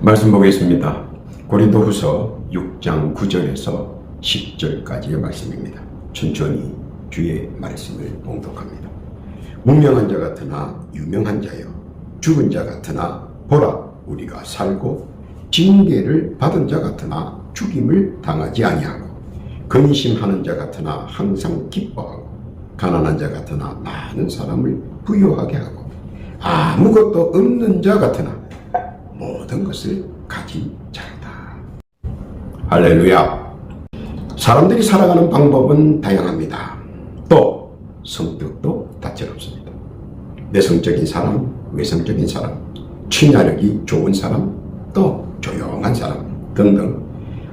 말씀 보겠습니다. 고린도후서 6장 9절에서 10절까지의 말씀입니다. 천천히 주의 말씀을 봉독합니다. 무명한 자 같으나 유명한 자여, 죽은 자 같으나 보라 우리가 살고, 징계를 받은 자 같으나 죽임을 당하지 아니하고, 근심하는 자 같으나 항상 기뻐하고, 가난한 자 같으나 많은 사람을 부유하게 하고, 아무것도 없는 자 같으나 모든 것을 가진 자다. 할렐루야. 사람들이 살아가는 방법은 다양합니다. 또 성격도 다채롭습니다. 내성적인 사람, 외성적인 사람, 친화력이 좋은 사람, 또 조용한 사람 등등,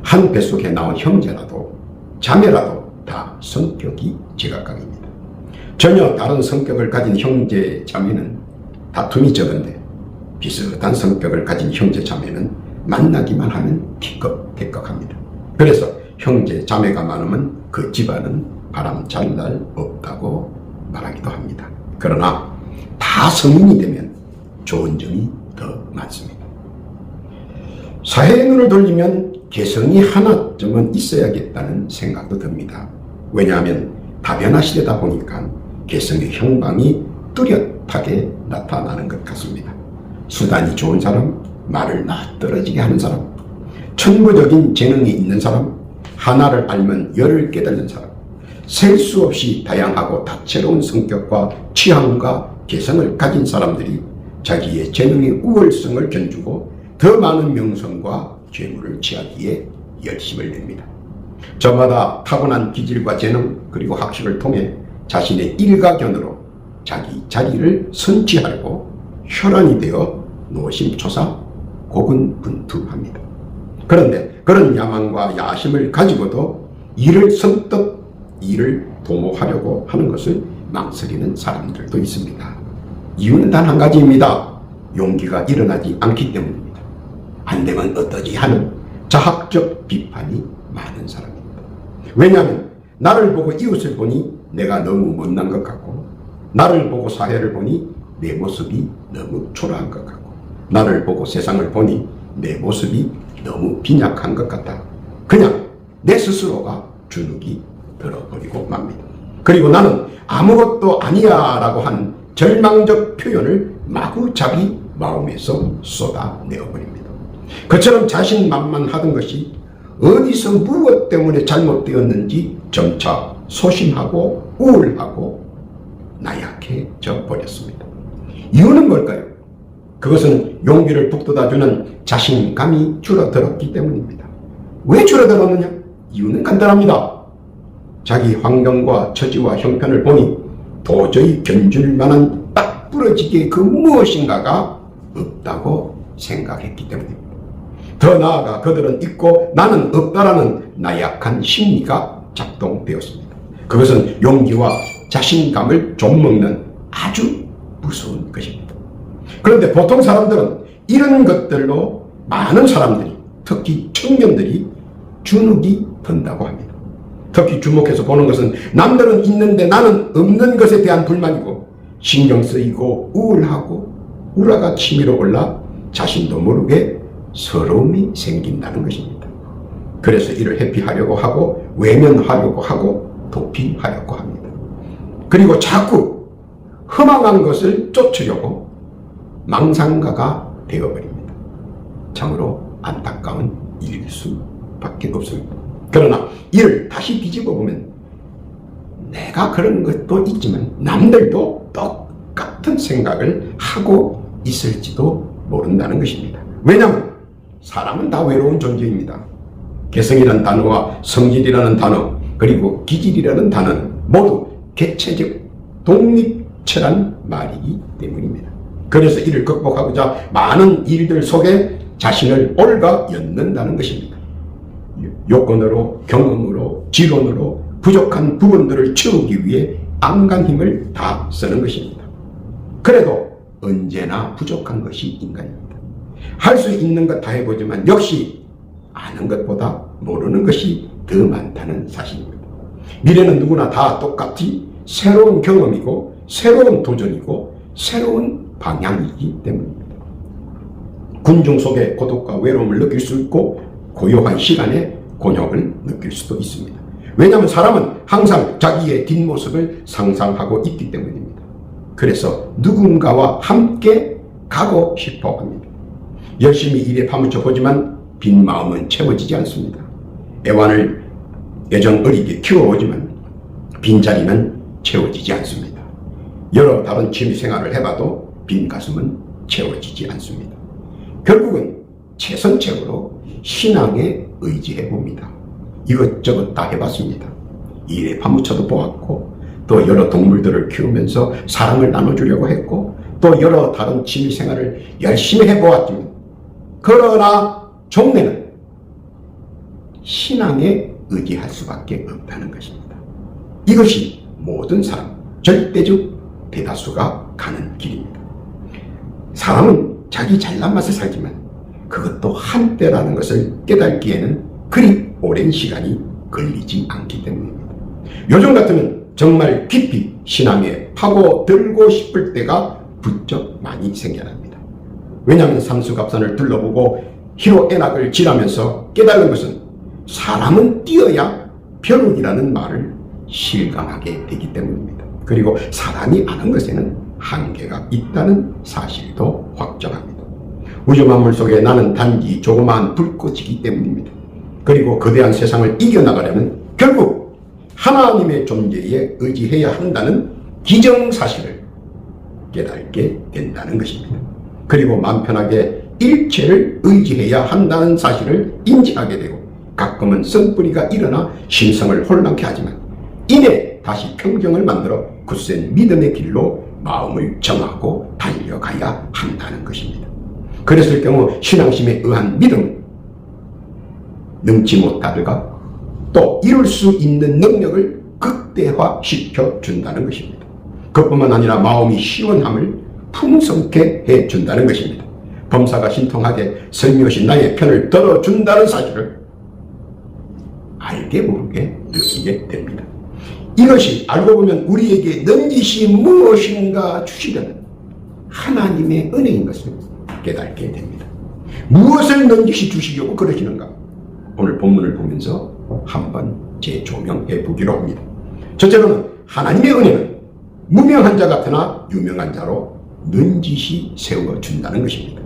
한 뱃속에 나온 형제라도 자매라도 다 성격이 제각각입니다. 전혀 다른 성격을 가진 형제 자매는 다툼이 적은데, 비슷한 성격을 가진 형제 자매는 만나기만 하면 티격태격합니다. 그래서 형제 자매가 많으면 그 집안은 바람 잘 날 없다고 말하기도 합니다. 그러나 다 성인이 되면 좋은 점이 더 많습니다. 사회의 눈을 돌리면 개성이 하나쯤은 있어야겠다는 생각도 듭니다. 왜냐하면 다변화 시대다 보니까 개성의 형방이 뚜렷하게 나타나는 것 같습니다. 수단이 좋은 사람, 말을 낯떨어지게 하는 사람, 천부적인 재능이 있는 사람, 하나를 알면 열을 깨닫는 사람, 셀 수 없이 다양하고 다채로운 성격과 취향과 개성을 가진 사람들이 자기의 재능의 우월성을 견주고 더 많은 명성과 재물을 취하기에 열심을 냅니다. 저마다 타고난 기질과 재능 그리고 학식을 통해 자신의 일가견으로 자기 자리를 선취하려고 혈안이 되어 노심초사 고군분투합니다. 그런데 그런 야망과 야심을 가지고도 일을 도모하려고 하는 것을 망설이는 사람들도 있습니다. 이유는 단 한 가지입니다. 용기가 일어나지 않기 때문입니다. 안 되면 어떠지 하는 자학적 비판이 많은 사람입니다. 왜냐하면 나를 보고 이웃을 보니 내가 너무 못난 것 같고, 나를 보고 사회를 보니 내 모습이 너무 초라한 것 같고, 나를 보고 세상을 보니 내 모습이 너무 빈약한 것 같다. 그냥 내 스스로가 주눅이 들어버리고 맙니다. 그리고 나는 아무것도 아니야 라고 한 절망적 표현을 마구잡이 마음에서 쏟아내어버립니다. 그처럼 자신만만하던 것이 어디서 무엇 때문에 잘못되었는지 점차 소심하고 우울하고 나약해져 버렸습니다. 이유는 뭘까요? 그것은 용기를 북돋아주는 자신감이 줄어들었기 때문입니다. 왜 줄어들었느냐? 이유는 간단합니다. 자기 환경과 처지와 형편을 보니 도저히 견줄 만한 딱 부러지게 그 무엇인가가 없다고 생각했기 때문입니다. 더 나아가 그들은 있고 나는 없다라는 나약한 심리가 작동되었습니다. 그것은 용기와 자신감을 좀먹는 아주 무서운 것입니다. 그런데 보통 사람들은 이런 것들로 많은 사람들이, 특히 청년들이 주눅이 든다고 합니다. 특히 주목해서 보는 것은 남들은 있는데 나는 없는 것에 대한 불만이고, 신경 쓰이고 우울하고 우라가 치밀어 올라 자신도 모르게 서러움이 생긴다는 것입니다. 그래서 이를 회피하려고 하고 외면하려고 하고 도피하려고 합니다. 그리고 자꾸 허망한 것을 쫓으려고 망상가가 되어버립니다. 참으로 안타까운 일일 수밖에 없습니다. 그러나 이를 다시 뒤집어 보면 내가 그런 것도 있지만 남들도 똑같은 생각을 하고 있을지도 모른다는 것입니다. 왜냐하면 사람은 다 외로운 존재입니다. 개성이라는 단어와 성질이라는 단어 그리고 기질이라는 단어는 모두 개체적 독립체란 말이기 때문입니다. 그래서 이를 극복하고자 많은 일들 속에 자신을 얽어연는다는 것입니다. 요건으로, 경험으로, 지론으로 부족한 부분들을 채우기 위해 안간 힘을 다 쓰는 것입니다. 그래도 언제나 부족한 것이 인간입니다. 할 수 있는 것 다 해보지만 역시 아는 것보다 모르는 것이 더 많다는 사실입니다. 미래는 누구나 다 똑같이 새로운 경험이고 새로운 도전이고 새로운 방향이기 때문입니다. 군중 속의 고독과 외로움을 느낄 수 있고 고요한 시간에 곤욕을 느낄 수도 있습니다. 왜냐하면 사람은 항상 자기의 뒷모습을 상상하고 있기 때문입니다. 그래서 누군가와 함께 가고 싶어 합니다. 열심히 일에 파묻혀 보지만 빈 마음은 채워지지 않습니다. 애완을 애정 어리게 키워보지만 빈자리는 채워지지 않습니다. 여러 다른 취미생활을 해봐도 빈 가슴은 채워지지 않습니다. 결국은 최선책으로 신앙에 의지해봅니다. 이것저것 다 해봤습니다. 일에 파묻혀도 보았고 또 여러 동물들을 키우면서 사랑을 나눠주려고 했고 또 여러 다른 취미생활을 열심히 해보았지만 그러나 종래는 신앙에 의지할 수밖에 없다는 것입니다. 이것이 모든 사람, 절대적 대다수가 가는 길입니다. 사람은 자기 잘난 맛을 살지만 그것도 한때라는 것을 깨닫기에는 그리 오랜 시간이 걸리지 않기 때문입니다. 요즘 같으면 정말 깊이 신앙에 파고들고 싶을 때가 부쩍 많이 생겨납니다. 왜냐하면 삼수갑산을 둘러보고 희로애락을 지나면서 깨달은 것은 사람은 뛰어야 벼룩이라는 말을 실감하게 되기 때문입니다. 그리고 사람이 아는 것에는 한계가 있다는 사실도 확정합니다. 우주 만물 속에 나는 단지 조그마한 불꽃이기 때문입니다. 그리고 거대한 세상을 이겨나가려면 결국 하나님의 존재에 의지해야 한다는 기정사실을 깨닫게 된다는 것입니다. 그리고 마음 편하게 일체를 의지해야 한다는 사실을 인지하게 되고 가끔은 쓴뿌리가 일어나 심성을 혼란케 하지만 이내 다시 평정을 만들어 굳센 믿음의 길로 마음을 정하고 달려가야 한다는 것입니다. 그랬을 경우 신앙심에 의한 믿음, 능치 못하다가 또 이룰 수 있는 능력을 극대화시켜 준다는 것입니다. 그뿐만 아니라 마음이 시원함을 풍성케 해준다는 것입니다. 범사가 신통하게 설명시 나의 편을 들어준다는 사실을 알게 모르게 느끼게 됩니다. 이것이 알고 보면 우리에게 넌지시 무엇인가 주시려는 하나님의 은혜인 것을 깨닫게 됩니다. 무엇을 넌지시 주시려고 그러시는가? 오늘 본문을 보면서 한번 재조명해 보기로 합니다. 첫째로는 하나님의 은혜는 무명한 자 같으나 유명한 자로 넌지시 세워준다는 것입니다.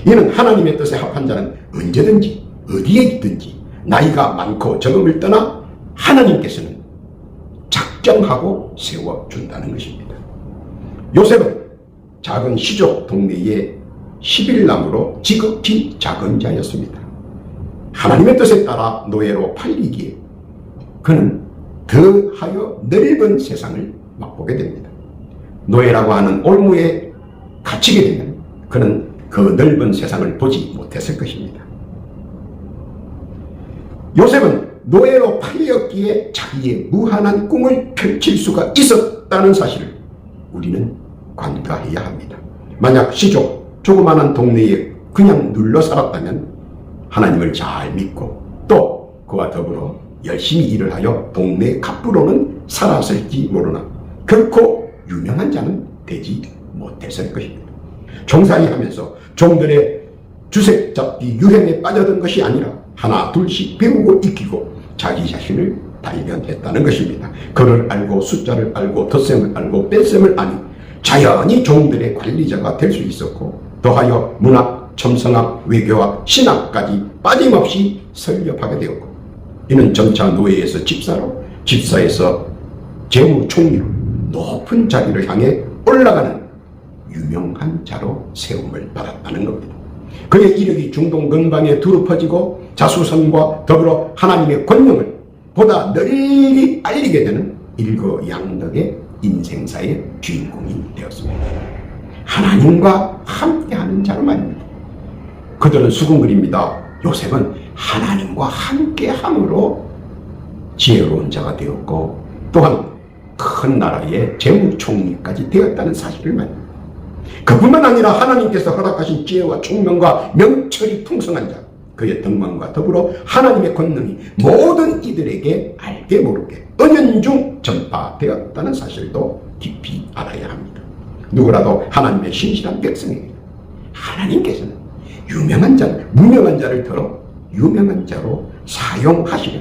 이는 하나님의 뜻에 합한 자는 언제든지 어디에 있든지 나이가 많고 적음을 떠나 하나님께서는 작정하고 세워준다는 것입니다. 요셉은 작은 시족 동네의 11남으로 지극히 작은 자였습니다. 하나님의 뜻에 따라 노예로 팔리기에 그는 더하여 넓은 세상을 맛보게 됩니다. 노예라고 하는 올무에 갇히게 되면 그는 그 넓은 세상을 보지 못했을 것입니다. 요셉은 노예로 팔렸기에 자기의 무한한 꿈을 펼칠 수가 있었다는 사실을 우리는 관가해야 합니다. 만약 시족 조그마한 동네에 그냥 눌러 살았다면 하나님을 잘 믿고 또 그와 더불어 열심히 일을 하여 동네 갑부로는 살았을지 모르나 결코 유명한 자는 되지 못했을 것입니다. 종살이 하면서 종들의 주색 잡기 유행에 빠져든 것이 아니라 하나 둘씩 배우고 익히고 자기 자신을 발견했다는 것입니다. 글을 알고 숫자를 알고 덧셈을 알고 뺄셈을 아니 자연히 종들의 관리자가 될 수 있었고 더하여 문학, 첨성학, 외교학, 신학까지 빠짐없이 설립하게 되었고 이는 점차 노예에서 집사로 집사에서 재무총리로 높은 자리를 향해 올라가는 유명한 자로 세움을 받았다는 겁니다. 그의 이력이 중동 근방에 두루 퍼지고 자수성과 더불어 하나님의 권능을 보다 널리 알리게 되는 일거양득의 인생사의 주인공이 되었습니다. 하나님과 함께하는 자로 말입니다. 그들은 수군글입니다. 요셉은 하나님과 함께함으로 지혜로운 자가 되었고 또한 큰 나라의 재무총리까지 되었다는 사실을 말입니다. 그뿐만 아니라 하나님께서 허락하신 지혜와 총명과 명철이 풍성한 자 그의 덕망과 더불어 하나님의 권능이 모든 이들에게 알게 모르게 은연중 전파되었다는 사실도 깊이 알아야 합니다. 누구라도 하나님의 신실한 백성에게 하나님께서는 유명한 자, 무명한 자를 들어 유명한 자로 사용하시려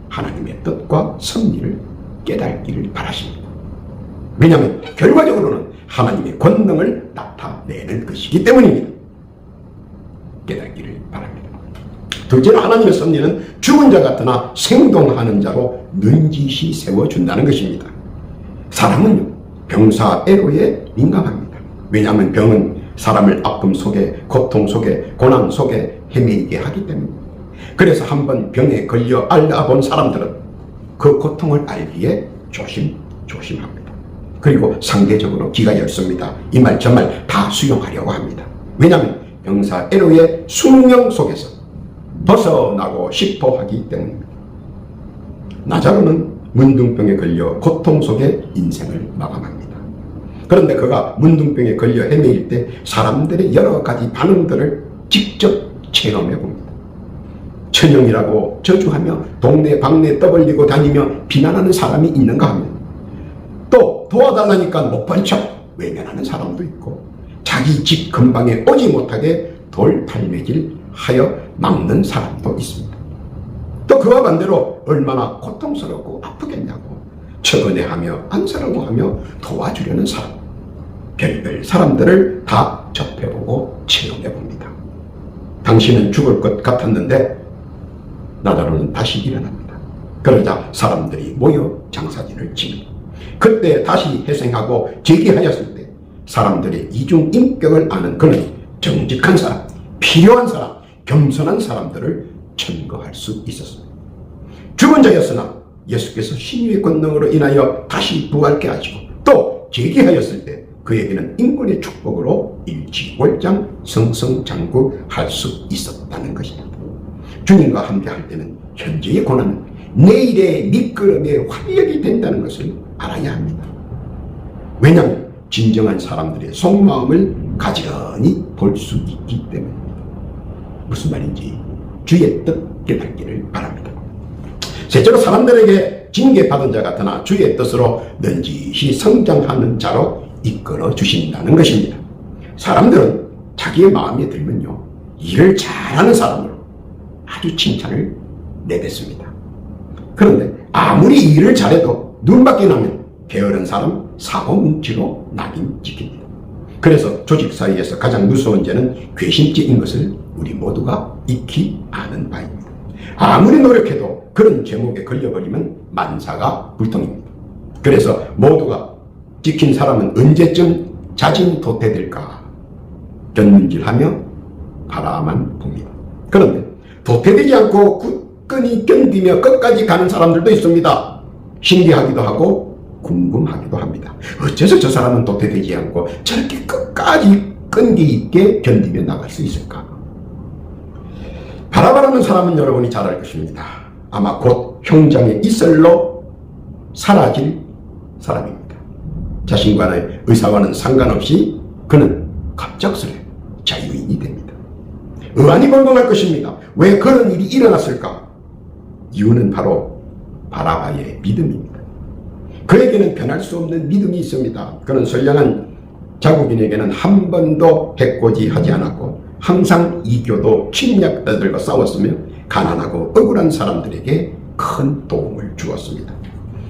하나님의 뜻과 섭리를 깨닫기를 바라십니다. 왜냐하면 결과적으로는 하나님의 권능을 나타내는 것이기 때문입니다. 깨닫기를 바랍니다. 둘째로 하나님의 섭리는 죽은 자 같으나 생동하는 자로 넌지시 세워준다는 것입니다. 사람은요, 병사애로에 민감합니다. 왜냐하면 병은 사람을 아픔 속에, 고통 속에, 고난 속에 헤매이게 하기 때문입니다. 그래서 한번 병에 걸려 앓아본 사람들은 그 고통을 알기에 조심합니다. 그리고 상대적으로 기가 얇습니다. 이 말 저 말 다 수용하려고 합니다. 왜냐하면 병사애로의 숙명 속에서 벗어나고 싶어 하기 때문입니다. 나자로는 문둥병에 걸려 고통 속에 인생을 마감합니다. 그런데 그가 문둥병에 걸려 헤매일 때 사람들의 여러 가지 반응들을 직접 체험해 봅니다. 천형이라고 저주하며 동네 방네 떠벌리고 다니며 비난하는 사람이 있는가 하면, 또 도와달라니까 못 본 척 외면하는 사람도 있고, 자기 집 근방에 오지 못하게 돌탈매질 하여 막는 사람도 있습니다. 또 그와 반대로 얼마나 고통스럽고 아프겠냐고 처근해하며 안쓰러워하며 도와주려는 사람, 별별 사람들을 다 접해보고 체험해봅니다. 당신은 죽을 것 같았는데 나자로는 다시 일어납니다. 그러자 사람들이 모여 장사진을 치는, 그때 다시 회생하고 재기하였을 때 사람들의 이중인격을 아는 그는 정직한 사람, 필요한 사람, 겸손한 사람들을 천거할 수 있었습니다. 죽은 자였으나 예수께서 신유의 권능으로 인하여 다시 부활케 하시고 또 재기하였을 때 그에게는 인권의 축복으로 일취월장 승승장구할 수 있었다는 것입니다. 주님과 함께 할 때는 현재의 고난은 내일의 밑거름의 활력이 된다는 것을 알아야 합니다. 왜냐하면 진정한 사람들의 속마음을 가지런히 볼 수 있기 때문입니다. 무슨 말인지 주의 뜻 깨닫기를 바랍니다. 셋째로 사람들에게 징계받은 자 같으나 주의 뜻으로 넌지시 성장하는 자로 이끌어 주신다는 것입니다. 사람들은 자기의 마음에 들면요, 일을 잘하는 사람으로 아주 칭찬을 내뱉습니다. 그런데 아무리 일을 잘해도 눈밖에 나면 게으른 사람 사고뭉치로 낙인 찍힙니다. 그래서 조직 사이에서 가장 무서운 죄는 괘씸죄인 것을 우리 모두가 익히 아는 바입니다. 아무리 노력해도 그런 제목에 걸려버리면 만사가 불통입니다. 그래서 모두가 찍힌 사람은 언제쯤 자진도태될까 견문질하며 바라만 봅니다. 그런데 도태되지 않고 굳건히 견디며 끝까지 가는 사람들도 있습니다. 신기하기도 하고 궁금하기도 합니다. 어째서 저 사람은 도태되지 않고 저렇게 끝까지 끈기 있게 견디며 나갈 수 있을까? 바라바라는 사람은 여러분이 잘 알 것입니다. 아마 곧 형장의 이슬로 사라질 사람입니다. 자신과의 의사와는 상관없이 그는 갑작스레 자유인이 됩니다. 의안이 건강할 것입니다. 왜 그런 일이 일어났을까? 이유는 바로 바라바의 믿음입니다. 그에게는 변할 수 없는 믿음이 있습니다. 그는 선량한 자국인에게는 한 번도 해코지하지 않았고 항상 이교도 침략자들과 싸웠으며 가난하고 억울한 사람들에게 큰 도움을 주었습니다.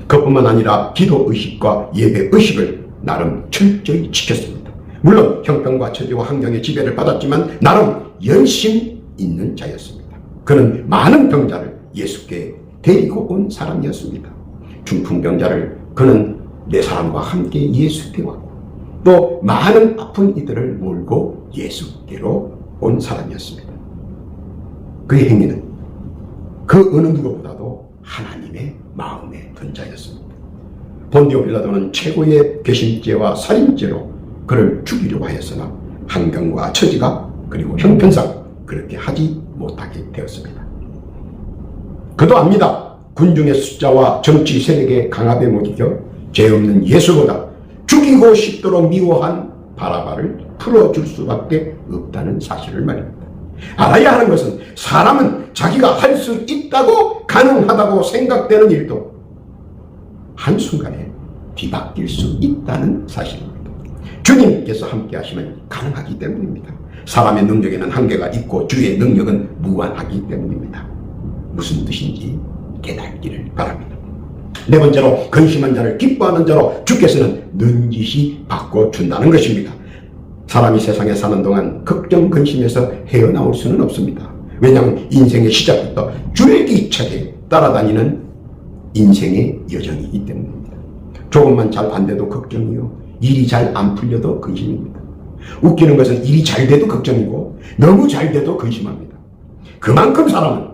그뿐만 아니라 기도의식과 예배의식을 나름 철저히 지켰습니다. 물론 형편과 처지와 환경의 지배를 받았지만 나름 열심 있는 자였습니다. 그는 많은 병자를 예수께 데리고 온 사람이었습니다. 중풍병자를 그는 네 사람과 함께 예수께 왔고 또 많은 아픈 이들을 몰고 예수께로 온 사람이었습니다. 그의 행위는 그 어느 누구보다도 하나님의 마음에 든 자였습니다. 본디오 빌라도는 최고의 괘씸죄와 살인죄로 그를 죽이려고 하였으나 환경과 처지가 그리고 형편상 그렇게 하지 못하게 되었습니다. 그도 압니다. 군중의 숫자와 정치 세력의 강압에 못 이겨 죄 없는 예수보다 죽이고 싶도록 미워한 바라바를 풀어줄 수밖에 없다는 사실을 말입니다. 알아야 하는 것은 사람은 자기가 할 수 있다고 가능하다고 생각되는 일도 한순간에 뒤바뀔 수 있다는 사실입니다. 주님께서 함께 하시면 가능하기 때문입니다. 사람의 능력에는 한계가 있고 주의 능력은 무한하기 때문입니다. 무슨 뜻인지 깨닫기를 바랍니다. 네 번째로, 근심한 자를 기뻐하는 자로 주께서는 넌지시 바꿔준다는 것입니다. 사람이 세상에 사는 동안 걱정, 근심에서 헤어나올 수는 없습니다. 왜냐하면 인생의 시작부터 줄기차게 따라다니는 인생의 여정이기 때문입니다. 조금만 잘 안 돼도 걱정이요, 일이 잘 안 풀려도 근심입니다. 웃기는 것은 일이 잘 돼도 걱정이고 너무 잘 돼도 근심합니다. 그만큼 사람은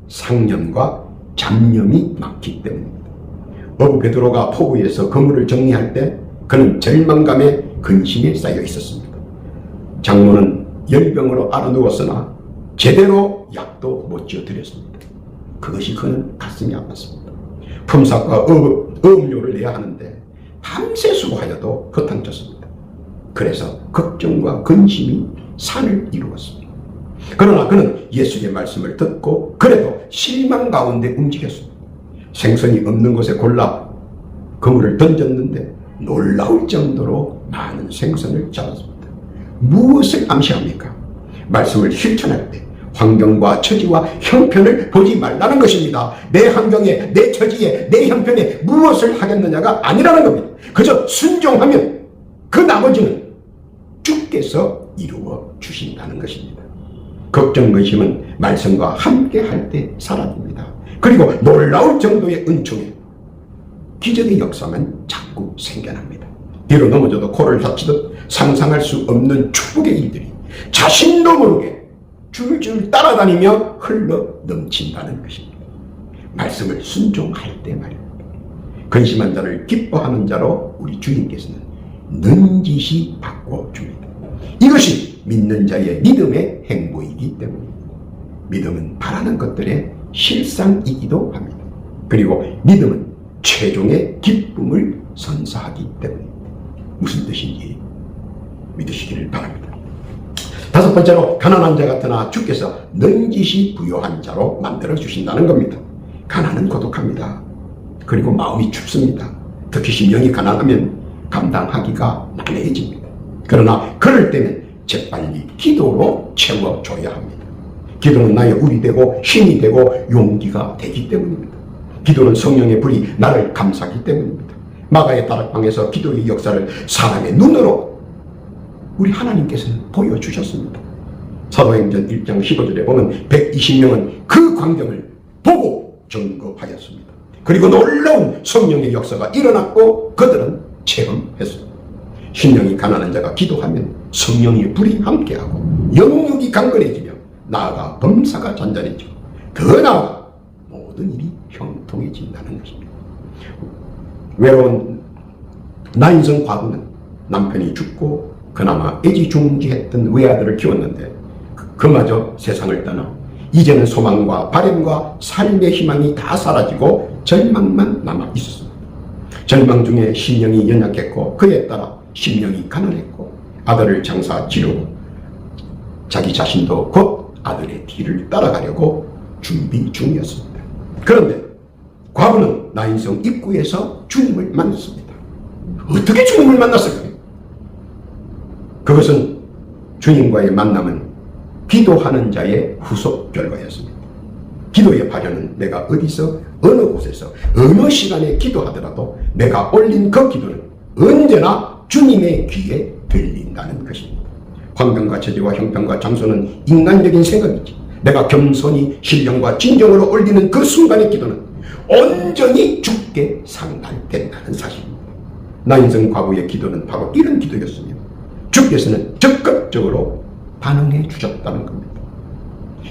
상념과 잡념이 많기 때문입니다. 어부 베드로가 포구에서 그물을 정리할 때 그는 절망감에 근심에 쌓여 있었습니다. 장로는 열병으로 앓아누웠으나 제대로 약도 못 지어드렸습니다. 그것이 그는 가슴이 아팠습니다. 품삯과 어음료를 내야 하는데 밤새 수고하여도 허탕쳤습니다. 그래서 걱정과 근심이 산을 이루었습니다. 그러나 그는 예수의 말씀을 듣고 그래도 실망 가운데 움직였습니다. 생선이 없는 곳에 골라 그물을 던졌는데 놀라울 정도로 많은 생선을 잡았습니다. 무엇을 암시합니까? 말씀을 실천할 때 환경과 처지와 형편을 보지 말라는 것입니다. 내 환경에, 내 처지에, 내 형편에 무엇을 하겠느냐가 아니라는 겁니다. 그저 순종하면 그 나머지는 주께서 이루어 주신다는 것입니다. 걱정, 근심은 말씀과 함께 할 때 사라집니다. 그리고 놀라울 정도의 은총에 기적의 역사만 자꾸 생겨납니다. 뒤로 넘어져도 코를 다치듯 상상할 수 없는 축복의 일들이 자신도 모르게 줄줄 따라다니며 흘러 넘친다는 것입니다. 말씀을 순종할 때 말입니다. 근심한 자를 기뻐하는 자로 우리 주님께서는 넌지시 바꿔줍니다. 이것이 믿는 자의 믿음의 행보이기 때문입니다. 믿음은 바라는 것들의 실상이기도 합니다. 그리고 믿음은 최종의 기쁨을 선사하기 때문입니다. 무슨 뜻인지 믿으시기를 바랍니다. 다섯 번째로, 가난한 자 같으나 주께서 넌지시 부요한 자로 만들어 주신다는 겁니다. 가난은 고독합니다. 그리고 마음이 춥습니다. 특히 심령이 가난하면 감당하기가 난해해집니다. 그러나 그럴 때는 재빨리 기도로 채워줘야 합니다. 기도는 나의 울이 되고 힘이 되고 용기가 되기 때문입니다. 기도는 성령의 불이 나를 감싸기 때문입니다. 마가의 다락방에서 기도의 역사를 사람의 눈으로 우리 하나님께서는 보여주셨습니다. 사도행전 1장 15절에 보면 120명은 그 광경을 보고 증거하였습니다. 그리고 놀라운 성령의 역사가 일어났고 그들은 체험했습니다. 심령이 가난한 자가 기도하면 성령의 불이 함께하고 영육이 강건해지며 나아가 범사가 잔잔해지고 더 나아가 모든 일이 형통해진다는 것입니다. 외로운 나인성 과부는 남편이 죽고 그나마 애지중지했던 외아들을 키웠는데 그마저 세상을 떠나 이제는 소망과 바램과 삶의 희망이 다 사라지고 절망만 남아 있었습니다. 절망 중에 심령이 연약했고 그에 따라 심령이 가난했고 아들을 장사 지르고 자기 자신도 곧 아들의 뒤를 따라가려고 준비 중이었습니다. 그런데 과부는 나인성 입구에서 주님을 만났습니다. 어떻게 주님을 만났을까요? 그것은 주님과의 만남은 기도하는 자의 후속 결과였습니다. 기도의 발현은 내가 어디서 어느 곳에서 어느 시간에 기도하더라도 내가 올린 그 기도는 언제나 주님의 귀에 들린다는 것입니다. 환경과 처지와 형편과 장소는 인간적인 생각이지 내가 겸손히 신령과 진정으로 올리는 그 순간의 기도는 온전히 주께 상달된다는 사실입니다. 나인성 과부의 기도는 바로 이런 기도였으며 주께서는 적극적으로 반응해 주셨다는 겁니다.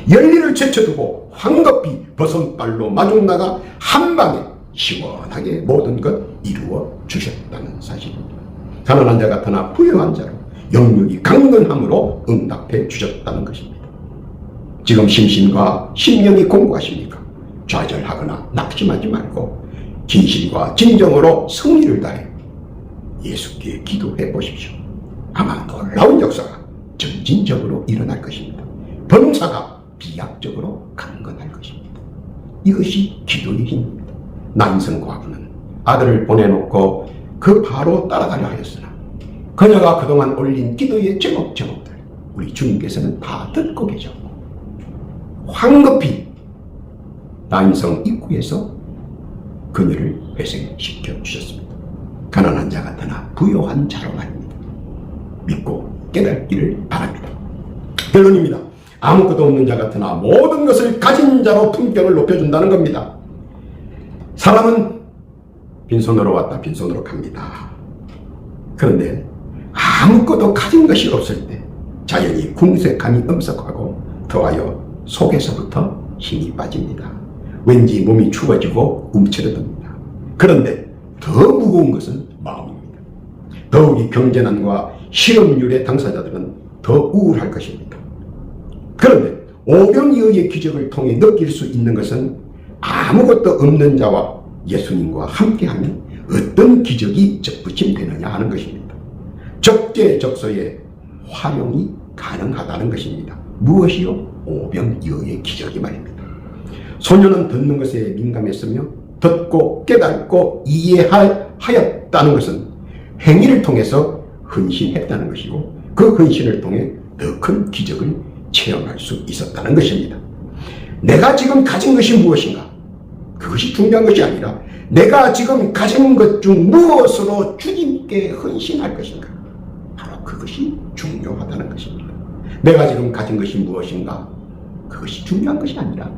열리를 제쳐두고 황급히 버선발로 마중나가 한방에 시원하게 모든 것 이루어 주셨다는 사실입니다. 가난한 자 같으나 부유한 자로 영육이 강건함으로 응답해 주셨다는 것입니다. 지금 심신과 심령이 공고하십니까? 좌절하거나 낙심하지 말고 진실과 진정으로 성의를 다해 예수께 기도해 보십시오. 아마 놀라운 역사가 점진적으로 일어날 것입니다. 범사가 비약적으로 강건할 것입니다. 이것이 기도의 힘입니다. 나인성 과부는 아들을 보내놓고 그 바로 따라가려 하였으나 그녀가 그동안 올린 기도의 제목들 우리 주님께서는 다 듣고 계셨고 황급히 다인성 입구에서 그녀를 회생시켜 주셨습니다. 가난한 자 같으나 부요한 자로 말입니다. 믿고 깨닫기를 바랍니다. 결론입니다. 아무것도 없는 자 같으나 모든 것을 가진 자로 품격을 높여준다는 겁니다. 사람은 빈손으로 왔다 빈손으로 갑니다. 그런데 아무것도 가진 것이 없을 때 자연히 궁색함이 엄석하고 더하여 속에서부터 힘이 빠집니다. 왠지 몸이 추워지고 움츠러듭니다. 그런데 더 무거운 것은 마음입니다. 더욱이 경제난과 실업률의 당사자들은 더 우울할 것입니다. 그런데 오병이어의 기적을 통해 느낄 수 있는 것은 아무것도 없는 자와 예수님과 함께하면 어떤 기적이 접붙임되느냐 하는 것입니다. 적재적소에 활용이 가능하다는 것입니다. 무엇이요? 오병이어의 기적이 말입니다. 소녀는 듣는 것에 민감했으며 듣고 깨닫고 이해하였다는 것은 행위를 통해서 헌신했다는 것이고 그 헌신을 통해 더 큰 기적을 체험할 수 있었다는 것입니다. 내가 지금 가진 것이 무엇인가? 그것이 중요한 것이 아니라 내가 지금 가진 것 중 무엇으로 주님께 헌신할 것인가? 바로 그것이 중요하다는 것입니다. 내가 지금 가진 것이 무엇인가? 그것이 중요한 것이 아니라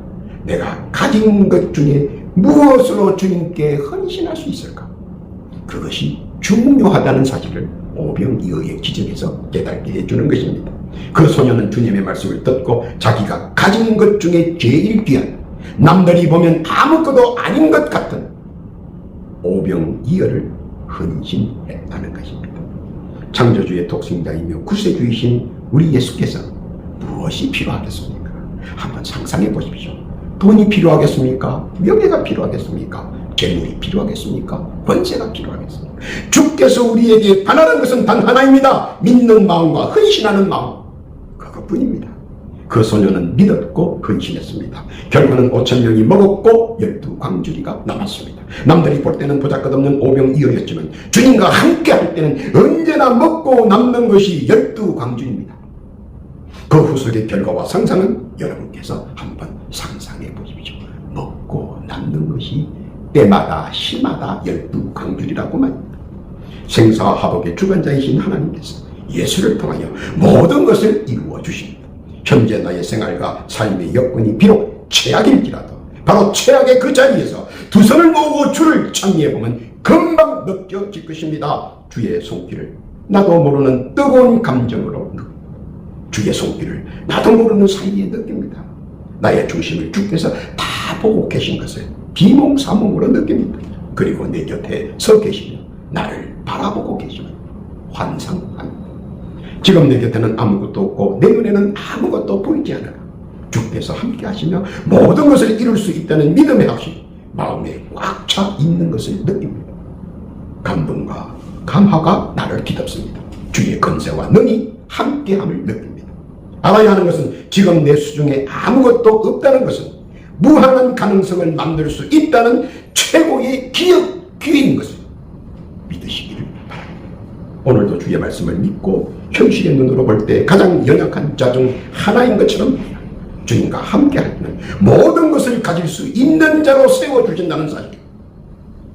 내가 가진 것 중에 무엇으로 주님께 헌신할 수 있을까? 그것이 중요하다는 사실을 오병이어의 기적에서 깨닫게 해주는 것입니다. 그 소녀는 주님의 말씀을 듣고 자기가 가진 것 중에 제일 귀한 남들이 보면 아무것도 아닌 것 같은 오병이어를 헌신했다는 것입니다. 창조주의 독생자이며 구세주이신 우리 예수께서 무엇이 필요하겠습니까? 한번 상상해 보십시오. 돈이 필요하겠습니까? 명예가 필요하겠습니까? 재물이 필요하겠습니까? 권세가 필요하겠습니까? 주께서 우리에게 바라는 것은 단 하나입니다. 믿는 마음과 헌신하는 마음. 그것뿐입니다. 그 소녀는 믿었고 헌신했습니다. 결과는 5,000명이 먹었고 12광주리가 남았습니다. 남들이 볼 때는 보잘것없는 오병이어였지만 주님과 함께 할 때는 언제나 먹고 남는 것이 12광주입니다. 그 후속의 결과와 상상은 여러분께서 한번 상상해 보십시오. 먹고 남는 것이 때마다 시마다 12광주리라고 말입니다. 생사화복의 주관자이신 하나님께서 예수를 통하여 모든 것을 이루어 주십니다. 현재 나의 생활과 삶의 여건이 비록 최악일지라도 바로 최악의 그 자리에서 두 손을 모으고 주를 찬미해보면 금방 느껴질 것입니다. 주의 손길을 나도 모르는 뜨거운 감정으로 주의 손길을 나도 모르는 사이에 느낍니다. 나의 중심을 주께서 다 보고 계신 것을 비몽사몽으로 느낍니다. 그리고 내 곁에 서 계시며 나를 바라보고 계시며 환상합니다. 지금 내 곁에는 아무것도 없고 내 눈에는 아무것도 보이지 않아. 주께서 함께 하시며 모든 것을 이룰 수 있다는 믿음의 확신, 마음에 꽉 차 있는 것을 느낍니다. 감동과 감화가 나를 뒤덮습니다. 주의 권세와 능이 함께함을 느낍니다. 알아야 하는 것은 지금 내 수중에 아무것도 없다는 것은 무한한 가능성을 만들 수 있다는 최고의 기회인 것을 믿으시기를 바랍니다. 오늘도 주의 말씀을 믿고 현실의 눈으로 볼 때 가장 연약한 자 중 하나인 것처럼 주님과 함께 할 때는 모든 것을 가질 수 있는 자로 세워주신다는 사실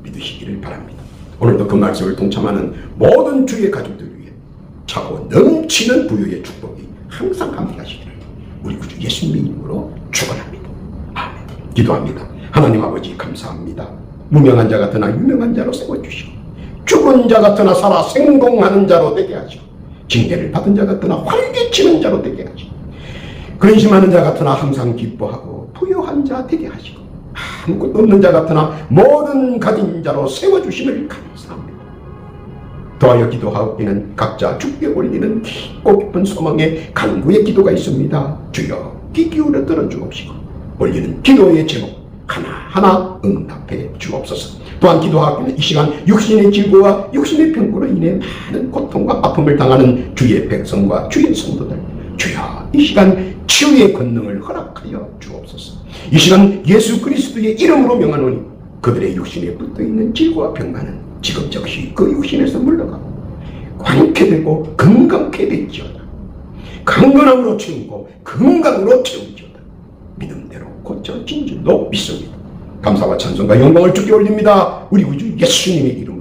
믿으시기를 바랍니다. 오늘도 그 말씀을 동참하는 모든 주의 가족들 위해 차고 넘치는 부유의 축복이 항상 함께 하시기를 우리 구주 예수님의 이름으로 축원합니다. 아멘. 기도합니다. 하나님 아버지 감사합니다. 무명한 자 같으나 유명한 자로 세워주시고 죽은 자 같으나 살아 생동하는 자로 되게 하시고 징계를 받은 자 같으나 활개치는 자로 되게 하시고 근심하는 자 같으나 항상 기뻐하고 부유한 자 되게 하시고 아무것도 없는 자 같으나 모든 가진 자로 세워주심을 감사합니다. 더하여 기도하옵기는 각자 주께 올리는 깊고 깊은 소망의 간구의 기도가 있습니다. 주여 귀 기울여 들어주옵시고 올리는 기도의 제목 하나하나 응답해 주옵소서. 또한 기도하옵기는 이 시간 육신의 질고와 육신의 병고로 인해 많은 고통과 아픔을 당하는 주의 백성과 주의 성도들 주여 이 시간 치유의 권능을 허락하여 주옵소서. 이 시간 예수 그리스도의 이름으로 명하노니 그들의 육신에 붙어있는 질고와 병만은 지금 즉시 그 육신에서 물러가고 광케 되고 건강케 될지어다. 강건함으로 채우고 건강으로 채우지어다. 믿음대로 고쳐진 줄로 믿습니다. 감사와 찬송과 영광을 주께 올립니다. 우리 구주 예수님의 이름으로